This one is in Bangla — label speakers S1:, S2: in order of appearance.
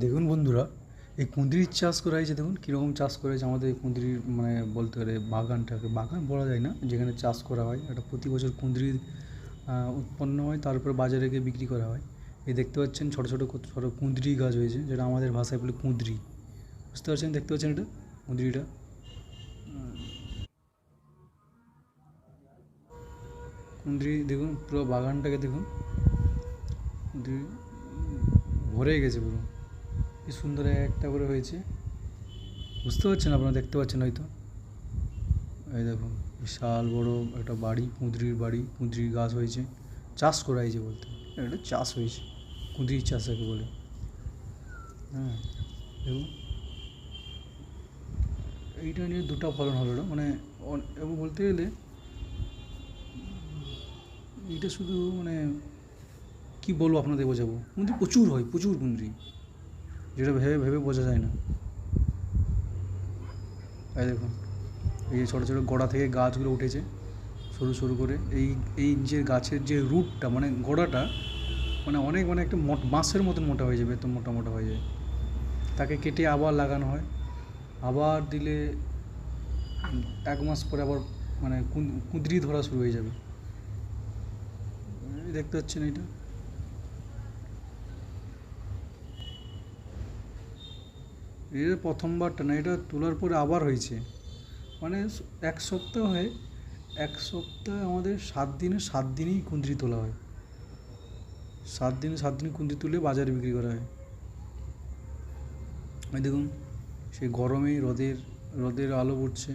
S1: দেখুন বন্ধুরা, এই কুঁদরির চাষ করা হয়েছে। দেখুন কীরকম চাষ করা হয়েছে আমাদের এই কুঁদরির, মানে বলতে গেলে বাগানটাকে বাগান বলা যায় না, যেখানে চাষ করা হয়। এটা প্রতি বছর কুঁদরির উৎপন্ন হয়, তারপরে বাজারে গিয়ে বিক্রি করা হয়। এই দেখতে পাচ্ছেন ছোটো ছোটো ছোটো কুঁদরি গাছ হয়েছে, যেটা আমাদের ভাষায় বলে কুঁদরি। বুঝতে পারছেন? দেখতে পাচ্ছেন এটা কুঁদরিটা? কুঁদরি দেখুন, পুরো বাগানটাকে দেখুন, কুঁদরি ভরে গেছে পুরো। কি সুন্দর একটা করে হয়েছে। বুঝতে পারছেন? আপনারা দেখতে পাচ্ছেন হয়তো। এই দেখুন, বিশাল বড় একটা বাড়ি, কুঁদরির বাড়ি, কুঁদরির গাছ হয়েছে, চাষ করা হয়েছে বলতে, এটা চাষ হয়েছে, কুঁদরির চাষ যাকে বলে। হ্যাঁ, দেখুন এইটা নিয়ে দুটো ফলন হলো না, মানে এবং বলতে গেলে এইটা শুধু মানে কী বলবো আপনাদের বোঝাবো, কুঁদরি প্রচুর হয়, প্রচুর কুঁদরি, যেটা ভেবে ভেবে বোঝা যায় না। এই দেখুন, এই যে ছোটো ছোটো গোড়া থেকে গাছগুলো উঠেছে সরু সরু করে, এই যে গাছের যে রুটটা, মানে গোড়াটা, মানে অনেক, মানে একটা বাঁশের মতন মোটা হয়ে যাবে, এত মোটা মোটা হয়ে যায়। তাকে কেটে আবার লাগানো হয়, আবার দিলে 1 মাস পরে আবার মানে কুঁদরি ধরা শুরু হয়ে যাবে। দেখতে পাচ্ছেন এটা? এটা প্রথমবারটা না, এটা তোলার পরে আবার হয়েছে। মানে 1 সপ্তাহ হয়, 1 সপ্তাহ আমাদের 7 দিনে 7 দিনই কুঁদরি তোলা হয়। 7 দিনে 7 দিন কুঁদরি তুলে বাজারে বিক্রি করা হয়। এই দেখুন, সেই গরমে রোদের রোদের আলো পড়ছে।